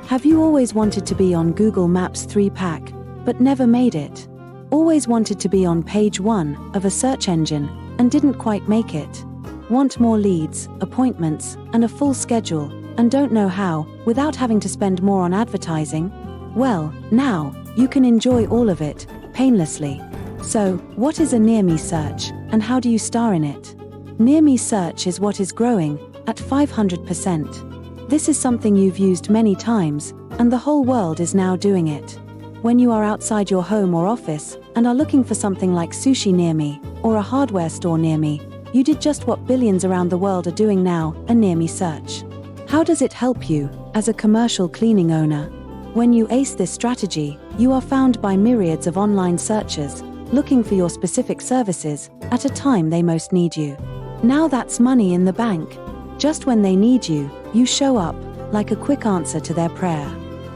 Have you always wanted to be on Google Maps 3-pack, but never made it? Always wanted to be on page 1 of a search engine, and didn't quite make it? Want more leads, appointments, and a full schedule, and don't know how, without having to spend more on advertising? Well, now, you can enjoy all of it, painlessly. So, what is a near-me search, and how do you star in it? Near-me search is what is growing, at 500%. This is something you've used many times, and the whole world is now doing it. When you are outside your home or office, and are looking for something like sushi near me, or a hardware store near me, you did just what billions around the world are doing now, a near-me search. How does it help you, as a commercial cleaning owner? When you ace this strategy, you are found by myriads of online searchers, looking for your specific services, at a time they most need you. Now that's money in the bank. Just when they need you, you show up, like a quick answer to their prayer.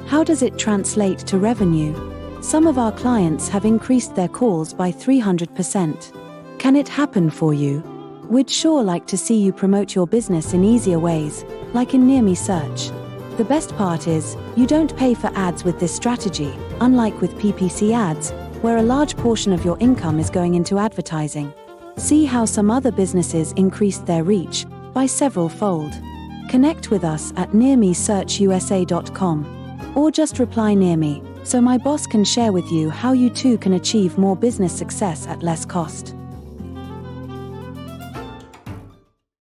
How does it translate to revenue? Some of our clients have increased their calls by 300%. Can it happen for you? We'd sure like to see you promote your business in easier ways, like in near-me search. The best part is, you don't pay for ads with this strategy, unlike with PPC ads, where a large portion of your income is going into advertising. See how some other businesses increased their reach by several-fold. Connect with us at nearmesearchusa.com. Or just reply near me, so my boss can share with you how you too can achieve more business success at less cost.